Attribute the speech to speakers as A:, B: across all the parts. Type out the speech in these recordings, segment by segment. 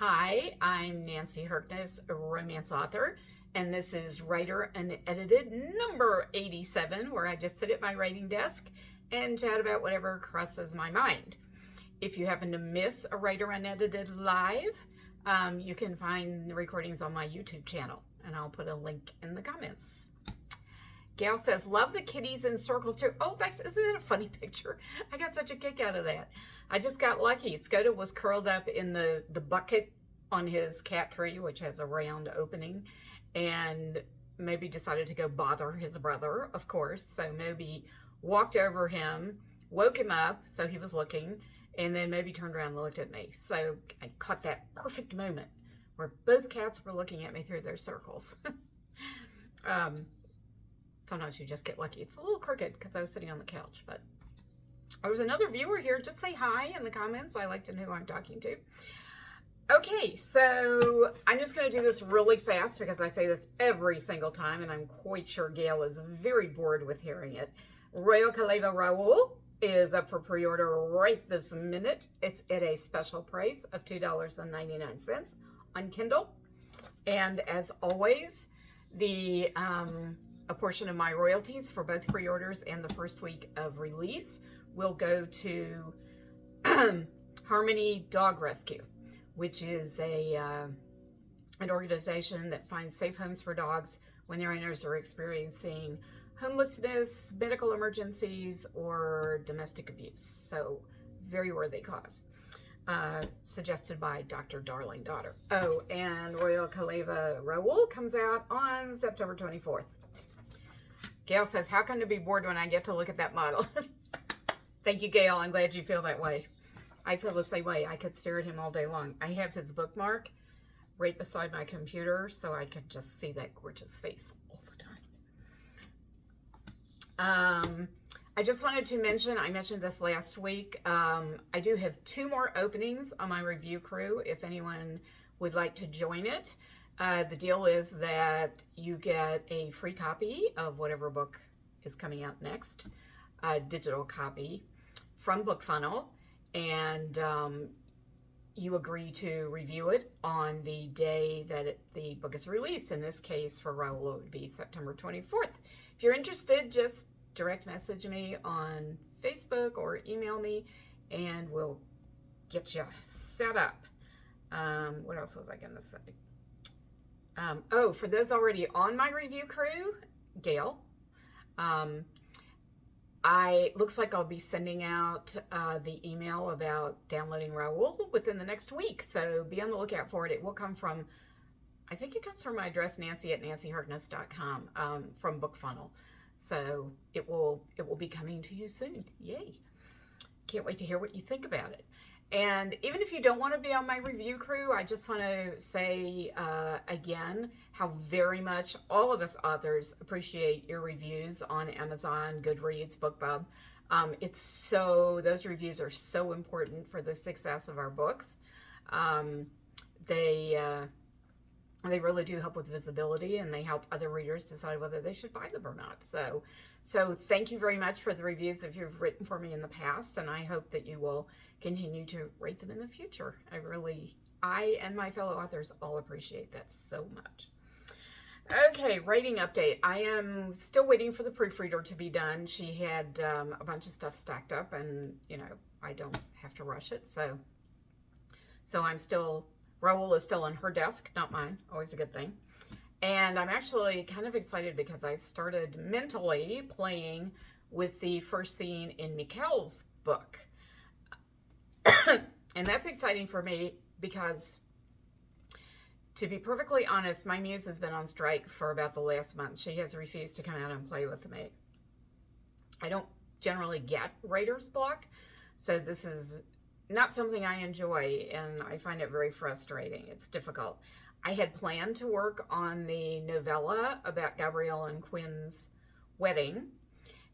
A: Hi, I'm Nancy Harkness, a romance author, and this is Writer Unedited number 87, where I just sit at my writing desk and chat about whatever crosses my mind. If you happen to miss a Writer Unedited live, you can find the recordings on my YouTube channel, and I'll put a link in the comments. Gail says, love the kitties in circles too. Oh, isn't that a funny picture? I got such a kick out of that. I just got lucky. Skoda was curled up in the bucket on his cat tree, which has a round opening, and Moby decided to go bother his brother, of course. So Moby walked over him, woke him up, so he was looking, and then Moby turned around and looked at me. So I caught that perfect moment where both cats were looking at me through their circles. Sometimes you just get lucky. It's a little crooked because I was sitting on the couch, but there's another viewer here. Just say hi in the comments. I like to know who I'm talking to. Okay, so I'm just going to do this really fast because I say this every single time, and I'm quite sure Gail is very bored with hearing it. Royal Kaleva Raoul is up for pre-order right this minute. It's at a special price of $2.99 on Kindle. And as always, a portion of my royalties for both pre-orders and the first week of release will go to Harmony Dog Rescue, which is an organization that finds safe homes for dogs when their owners are experiencing homelessness, medical emergencies, or domestic abuse. So very worthy cause. Suggested by Dr. Darling Daughter. Oh, and Royal Kaleva Raoul comes out on September 24th. Gail says, how come to be bored when I get to look at that model? Thank you, Gail. I'm glad you feel that way. I feel the same way. I could stare at him all day long. I have his bookmark right beside my computer, so I could just see that gorgeous face all the time. I just wanted to mention, I mentioned this last week, I do have 2 more openings on my review crew if anyone would like to join it. The deal is that you get a free copy of whatever book is coming out next, a digital copy from BookFunnel, and you agree to review it on the day that the book is released. In this case, for Raoul, it would be September 24th. If you're interested, just direct message me on Facebook or email me, and we'll get you set up. What else was I going to say? Oh, for those already on my review crew, Gail, looks like I'll be sending out the email about downloading Raoul within the next week. So be on the lookout for it. It will come from, I think it comes from my address, nancy@nancyharkness.com, from BookFunnel. So it will be coming to you soon. Yay. Can't wait to hear what you think about it. And even if you don't want to be on my review crew, I just want to say again how very much all of us authors appreciate your reviews on Amazon, Goodreads, BookBub. Those reviews are so important for the success of our books. They really do help with visibility, and they help other readers decide whether they should buy them or not. So thank you very much for the reviews that you've written for me in the past, and I hope that you will continue to rate them in the future. I and my fellow authors all appreciate that so much. Okay, writing update. I am still waiting for the proofreader to be done. She had a bunch of stuff stacked up, and I don't have to rush it. So Raoul is still on her desk, not mine. Always a good thing. And I'm actually kind of excited because I've started mentally playing with the first scene in Mikkel's book. And that's exciting for me because, to be perfectly honest, my muse has been on strike for about the last month. She has refused to come out and play with me. I don't generally get writer's block, so this is not something I enjoy, and I find it very frustrating. It's difficult. I had planned to work on the novella about Gabrielle and Quinn's wedding,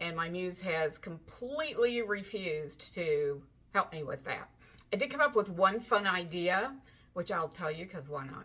A: and my muse has completely refused to help me with that. I did come up with one fun idea, which I'll tell you because why not?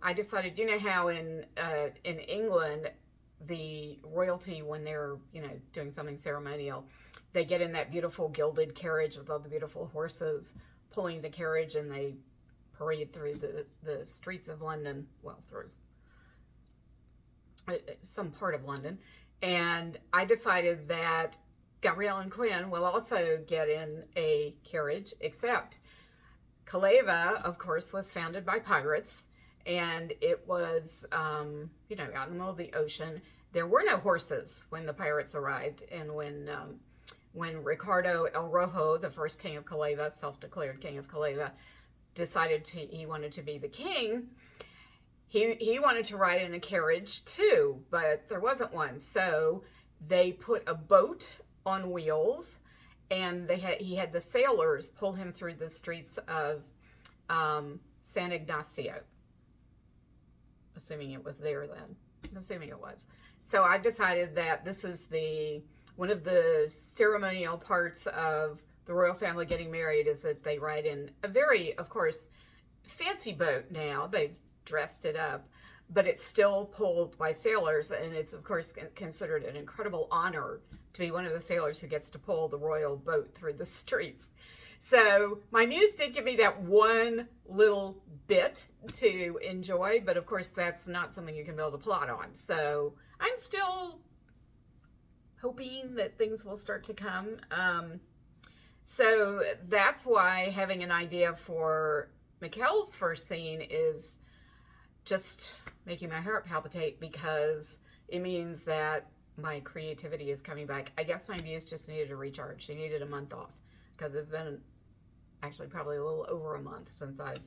A: I decided, you know how in England, the royalty, when they're doing something ceremonial, they get in that beautiful gilded carriage with all the beautiful horses pulling the carriage, and they parade through the streets of London, well, through some part of London. And I decided that Gabrielle and Quinn will also get in a carriage, except Caleva, of course, was founded by pirates, and it was, out in the middle of the ocean. There were no horses when the pirates arrived, and when Ricardo El Rojo, the first king of Caleva, self-declared king of Caleva, decided he wanted to be the king, he wanted to ride in a carriage too, but there wasn't one. So they put a boat on wheels, and he had the sailors pull him through the streets of San Ignacio. Assuming it was there then. Assuming it was. So I decided that this is one of the ceremonial parts of the royal family getting married, is that they ride in a very, of course, fancy boat now. They've dressed it up, but it's still pulled by sailors, and it's, of course, considered an incredible honor to be one of the sailors who gets to pull the royal boat through the streets. So my muse did give me that one little bit to enjoy, but of course that's not something you can build a plot on. So I'm still hoping that things will start to come. So that's why having an idea for Mikkel's first scene is just making my heart palpitate, because it means that my creativity is coming back. I guess my muse just needed a recharge. She needed a month off, because it's been actually probably a little over a month since I've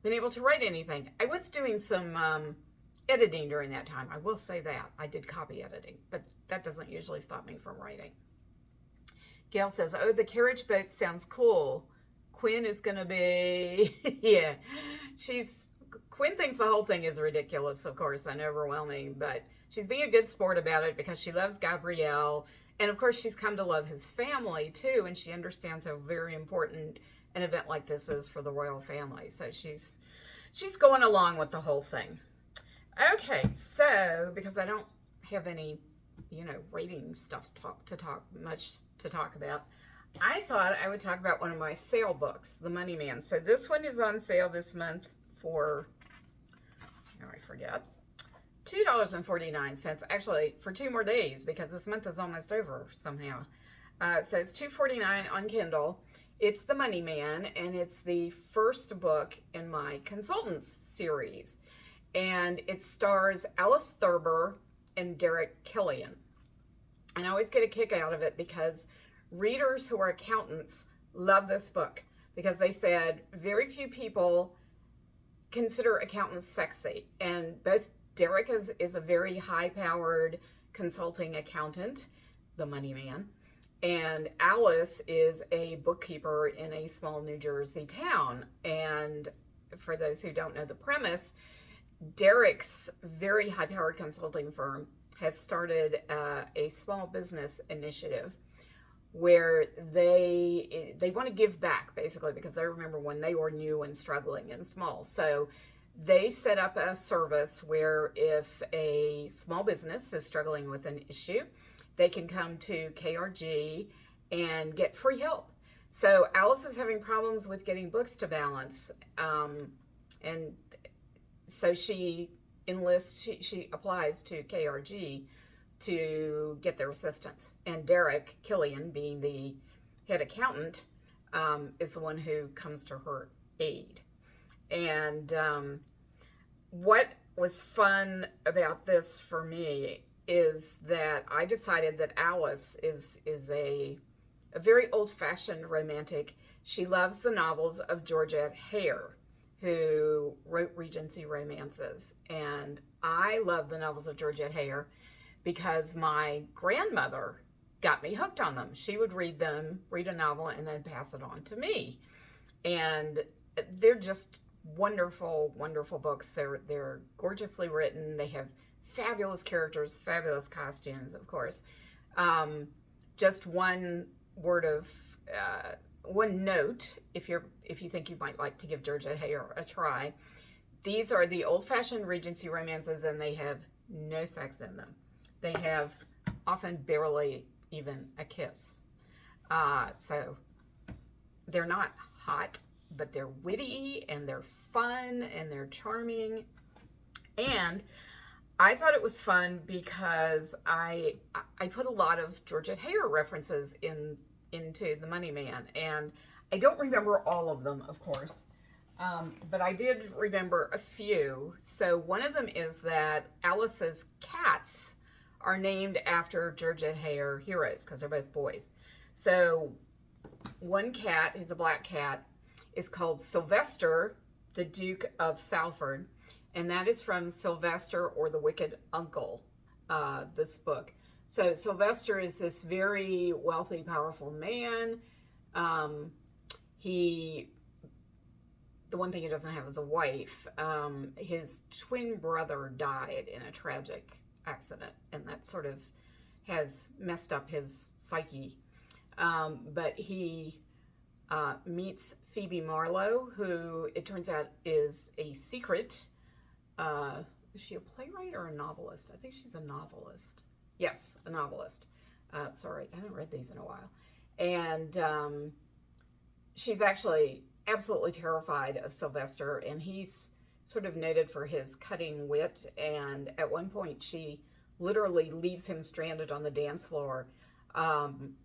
A: been able to write anything. I was doing some editing during that time. I will say that. I did copy editing, but that doesn't usually stop me from writing. Gail says, oh, the carriage boat sounds cool. Quinn is going to be, yeah, Quinn thinks the whole thing is ridiculous, of course, and overwhelming, but she's being a good sport about it because she loves Gabrielle. And of course, she's come to love his family too, and she understands how very important an event like this is for the royal family. So she's going along with the whole thing. Okay, so because I don't have any, rating stuff to talk about, I thought I would talk about one of my sale books, The Money Man. So this one is on sale this month for, I forget, $2.49. Actually, for 2 more days, because this month is almost over somehow. So it's $2.49 on Kindle. It's The Money Man, and it's the first book in my Consultants series. And it stars Alice Thurber and Derek Killian. And I always get a kick out of it because readers who are accountants love this book, because they said very few people consider accountants sexy. And both Derek is a very high-powered consulting accountant, the money man, and Alice is a bookkeeper in a small New Jersey town. And for those who don't know the premise, Derek's very high-powered consulting firm has started a small business initiative where they want to give back, basically, because they remember when they were new and struggling and small. So they set up a service where if a small business is struggling with an issue, they can come to KRG and get free help. So Alice is having problems with getting books to balance, and so she enlists, she applies to KRG to get their assistance. And Derek Killian, being the head accountant, is the one who comes to her aid. And what was fun about this for me is that I decided that Alice is a very old-fashioned romantic. She loves the novels of Georgette Heyer, who wrote Regency romances. And I love the novels of Georgette Heyer because my grandmother got me hooked on them. She would read a novel, and then pass it on to me. And they're just wonderful, wonderful books. They're gorgeously written. They have fabulous characters, fabulous costumes, of course. Just one note, if you think you might like to give Georgette Heyer a try. These are the old-fashioned Regency romances, and they have no sex in them. They have often barely even a kiss. So they're not hot, but they're witty and they're fun and they're charming. And I thought it was fun because I put a lot of Georgette Heyer references into The Money Man, and I don't remember all of them, of course, but I did remember a few. So one of them is that Alice's cats are named after Georgette Heyer heroes because they're both boys. So one cat, who's a black cat, is called Sylvester, the Duke of Salford, and that is from Sylvester or the Wicked Uncle, this book. So Sylvester is this very wealthy, powerful man. The one thing he doesn't have is a wife. His twin brother died in a tragic accident, and that sort of has messed up his psyche. But he meets Phoebe Marlowe, who it turns out is a secret. Is she a playwright or a novelist? I think she's a novelist. Yes, a novelist. Sorry, I haven't read these in a while. And she's actually absolutely terrified of Sylvester, and he's sort of noted for his cutting wit. And at one point, she literally leaves him stranded on the dance floor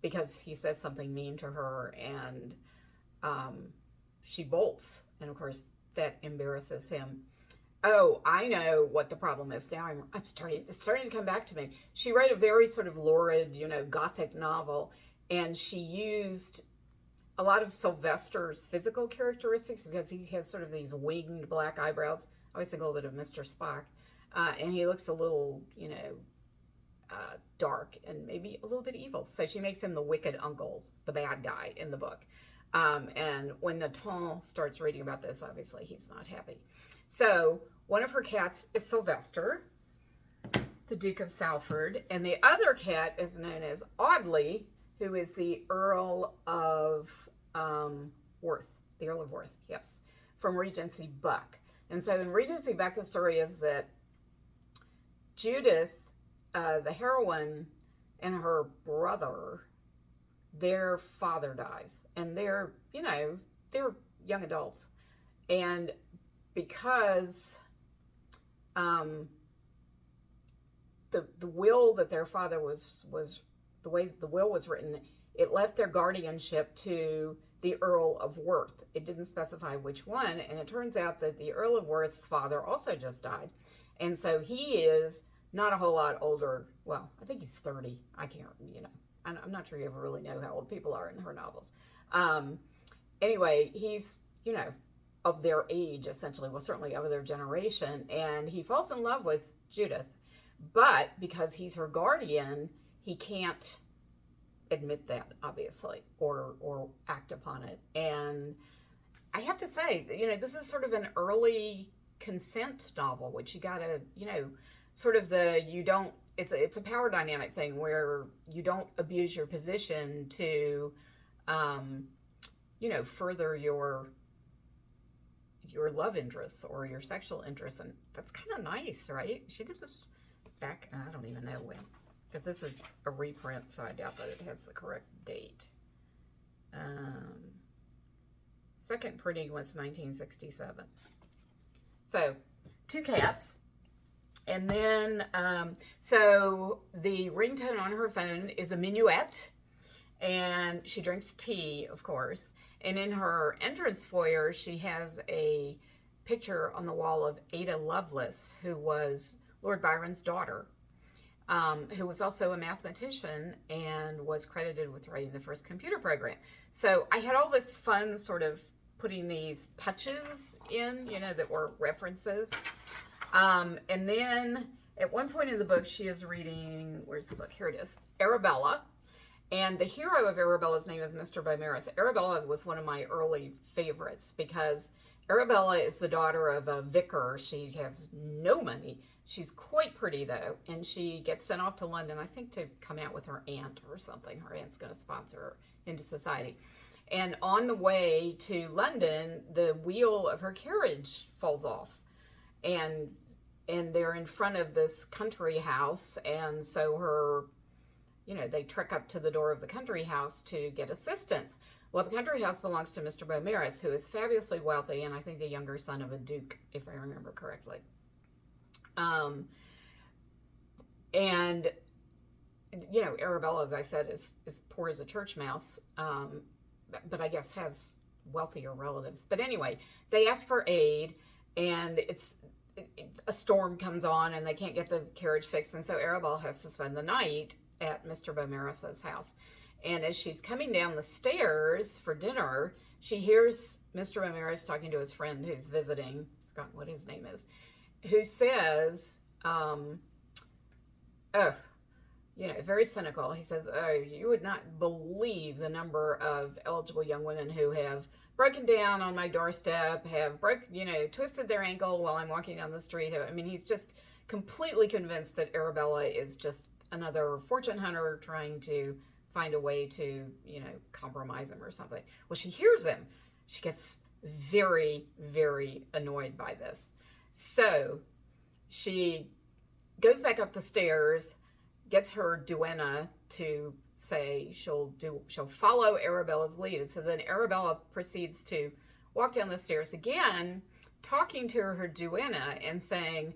A: because he says something mean to her, and she bolts. And of course, that embarrasses him. Oh, I know what the problem is now. It's starting to come back to me. She wrote a very sort of lurid, gothic novel, and she used a lot of Sylvester's physical characteristics because he has sort of these winged black eyebrows. I always think a little bit of Mr. Spock. And he looks a little, dark and maybe a little bit evil. So she makes him the wicked uncle, the bad guy in the book. And when Nathan starts reading about this, obviously he's not happy. So one of her cats is Sylvester, the Duke of Salford, and the other cat is known as Audley, who is the Earl of Worth. The Earl of Worth, yes, from Regency Buck. And so in Regency Buck, the story is that Judith, the heroine, and her brother, their father dies, and they're young adults, and because the will that their father was the way the will was written, it left their guardianship to the Earl of Worth. It didn't specify which one, and it turns out that the Earl of Worth's father also just died, and so he is not a whole lot older. Well, I think he's 30. I can't, I'm not sure you ever really know how old people are in her novels. Anyway, he's, of their age, essentially, well, certainly of their generation, and he falls in love with Judith, but because he's her guardian, he can't admit that, obviously, or act upon it. And I have to say, this is sort of an early consent novel, which you gotta, sort of it's a power dynamic thing where you don't abuse your position to, further your love interests or your sexual interests. And that's kind of nice, right? She did this back, I don't even know when, because this is a reprint, so I doubt that it has the correct date. Second printing was 1967. So, 2 cats. And then, so the ringtone on her phone is a minuet, and she drinks tea, of course. And in her entrance foyer, she has a picture on the wall of Ada Lovelace, who was Lord Byron's daughter, who was also a mathematician and was credited with writing the first computer program. So I had all this fun sort of putting these touches in, that were references. And then at one point in the book, she is reading, where's the book? Here it is, Arabella. And the hero of Arabella's name is Mr. Beaumaris. Arabella was one of my early favorites because Arabella is the daughter of a vicar. She has no money. She's quite pretty, though, and she gets sent off to London, I think, to come out with her aunt or something. Her aunt's going to sponsor her into society. And on the way to London, the wheel of her carriage falls off. And they're in front of this country house, and so they trek up to the door of the country house to get assistance. Well, the country house belongs to Mr. Beaumaris, who is fabulously wealthy, and I think the younger son of a duke, if I remember correctly. Um, and Arabella, as I said, is poor as a church mouse, but I guess has wealthier relatives. But anyway, they ask for aid, and a storm comes on, and they can't get the carriage fixed, and so Arabella has to spend the night at Mr. Beaumaris's house. And as she's coming down the stairs for dinner, she hears Mr. Beaumaris talking to his friend who's visiting, forgotten what his name is, who says, very cynical. He says, "Oh, you would not believe the number of eligible young women who have broken down on my doorstep, have twisted their ankle while I'm walking down the street." I mean, he's just completely convinced that Arabella is just another fortune hunter trying to find a way to, compromise him or something. Well, she hears him. She gets very, very annoyed by this. So she goes back up the stairs, gets her duenna to say she'll follow Arabella's lead. So then Arabella proceeds to walk down the stairs again, talking to her duenna and saying,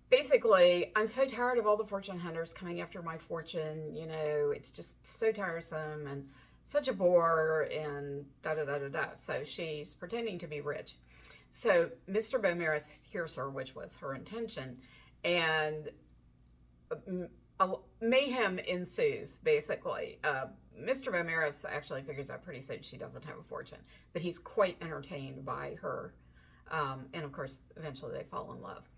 A: basically, "I'm so tired of all the fortune hunters coming after my fortune. It's just so tiresome and such a bore and da-da-da-da-da." So she's pretending to be rich. So Mr. Beaumaris hears her, which was her intention, and mayhem ensues, basically. Mr. Beaumaris actually figures out pretty soon she doesn't have a fortune, but he's quite entertained by her. And of course, eventually they fall in love.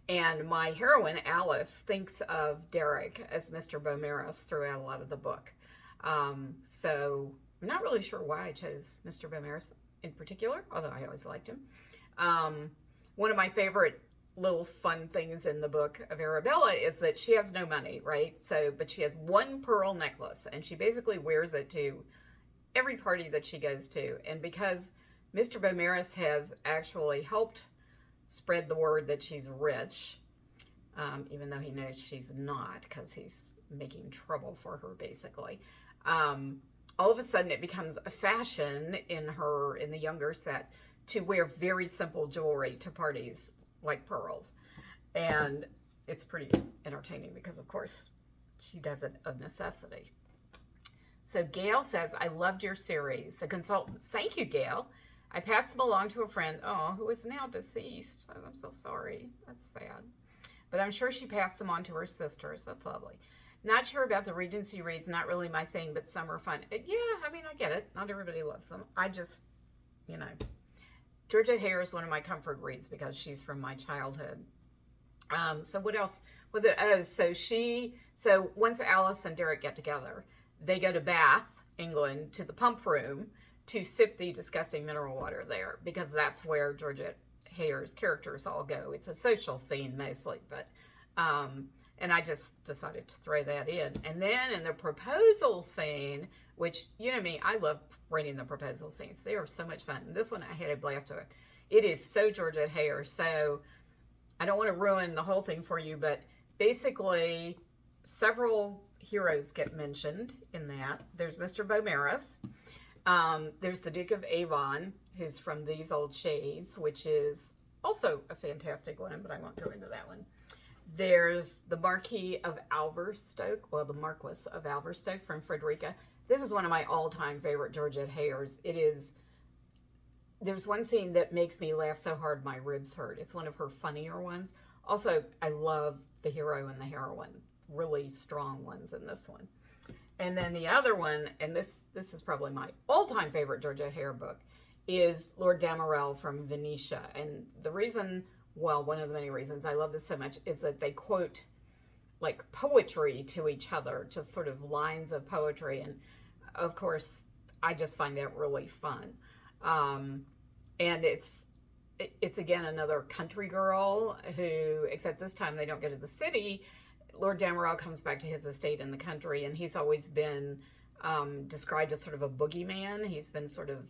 A: And my heroine, Alice, thinks of Derek as Mr. Beaumaris throughout a lot of the book. So I'm not really sure why I chose Mr. Beaumaris in particular, although I always liked him. One of my favorite little fun things in the book of Arabella is that she has no money, right? But she has one pearl necklace, and she basically wears it to every party that she goes to. And because Mr. Beaumaris has actually helped spread the word that she's rich, even though he knows she's not, because he's making trouble for her, basically. All of a sudden, it becomes a fashion in the younger set to wear very simple jewelry to parties, like pearls. And it's pretty entertaining because, of course, she does it of necessity. So Gail says, "I loved your series. The consultants." Thank you, Gail. "I passed them along to a friend, who is now deceased." Oh, I'm so sorry. That's sad. "But I'm sure she passed them on to her sisters." That's lovely. "Not sure about the Regency reads. Not really my thing, but some are fun." Yeah, I mean, I get it. Not everybody loves them. I just, Georgette Heyer is one of my comfort reads because she's from my childhood. So what else? So once Alice and Derek get together, they go to Bath, England, to the pump room to sip the disgusting mineral water there, because that's where Georgette Heyer's characters all go. It's a social scene mostly, but and I just decided to throw that in. And then in the proposal scene, which, me, I love writing the proposal scenes. They are so much fun. And this one I had a blast with. It is so Georgette Heyer. So I don't want to ruin the whole thing for you, but basically several heroes get mentioned in that. There's Mr. Beaumaris. There's the Duke of Avon, who's from These Old Shades, which is also a fantastic one, but I won't go into that one. There's the Marquis of Alverstoke, the Marquis of Alverstoke from Frederica. This is one of my all-time favorite Georgette Heyers. There's one scene that makes me laugh so hard my ribs hurt. It's one of her funnier ones. Also, I love the hero and the heroine. Really strong ones in this one. And then the other one, and this is probably my all-time favorite Georgette Heyer book, is Lord Damerel from Venetia. And the reason, one of the many reasons I love this so much is that they quote like poetry to each other, just sort of lines of poetry. And of course, I just find that really fun. And it's again another country girl who, except this time they don't go to the city. Lord Damerel comes back to his estate in the country, and he's always been described as sort of a boogeyman. He's been sort of,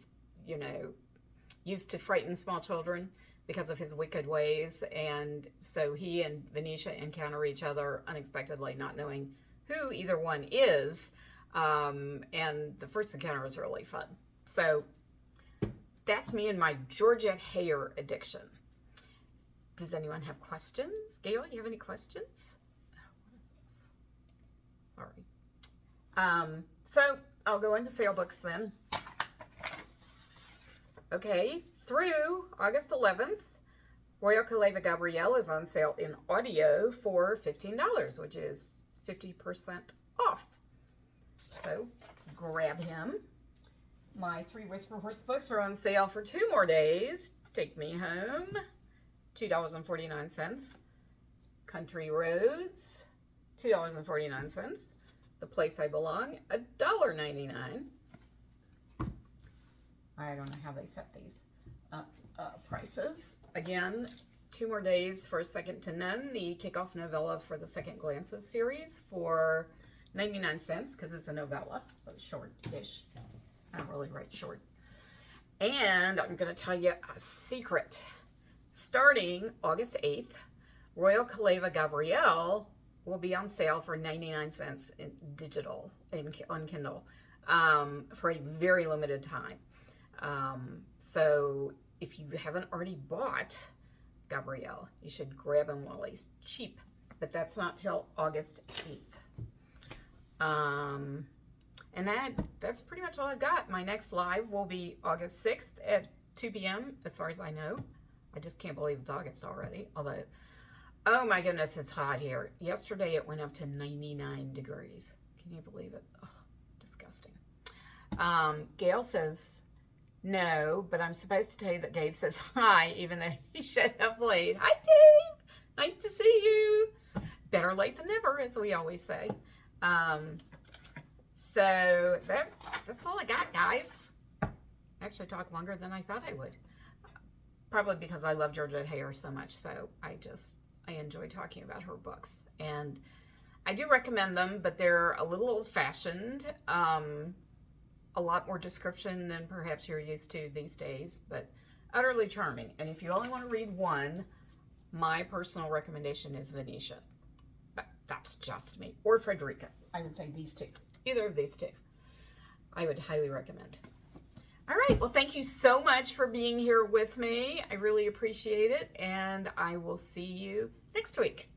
A: used to frighten small children because of his wicked ways. And so he and Venetia encounter each other unexpectedly, not knowing who either one is. And the first encounter is really fun. So that's me and my Georgette Heyer addiction. Does anyone have questions? Gail, you have any questions? What is this? Sorry. So I'll go into sale books then. Okay, through August 11th, Royal Caleva Gabrielle is on sale in audio for $15, which is 50% off. So grab him. My 3 Whisper Horse books are on sale for 2 more days. Take Me Home, $2.49. Country Roads, $2.49. The Place I Belong, $1.99. I don't know how they set these prices. Again, 2 more days for Second to None, the kickoff novella for the Second Glances series for 99 cents, because it's a novella, so it's short-ish. I don't really write short. And I'm going to tell you a secret. Starting August 8th, Royal Caleva Gabrielle will be on sale for 99 cents in digital, on Kindle, for a very limited time. So if you haven't already bought Gabrielle, you should grab him while he's cheap. But that's not till August 8th. And that's pretty much all I've got. My next live will be August 6th at 2 p.m. as far as I know. I just can't believe it's August already. Although, oh my goodness, it's hot here. Yesterday it went up to 99 degrees. Can you believe it? Oh, disgusting. Gail says, no, but I'm supposed to tell you that Dave says hi, even though he should have late. Hi, Dave. Nice to see you. Better late than never, as we always say. So that's all I got, guys. I actually talked longer than I thought I would. Probably because I love Georgette Heyer so much, so I enjoy talking about her books. And I do recommend them, but they're a little old-fashioned. A lot more description than perhaps you're used to these days, but utterly charming. And if you only want to read one, my personal recommendation is Venetia. But that's just me. Or Frederica. I would say these two. Either of these two. I would highly recommend. All right. Well, thank you so much for being here with me. I really appreciate it. And I will see you next week.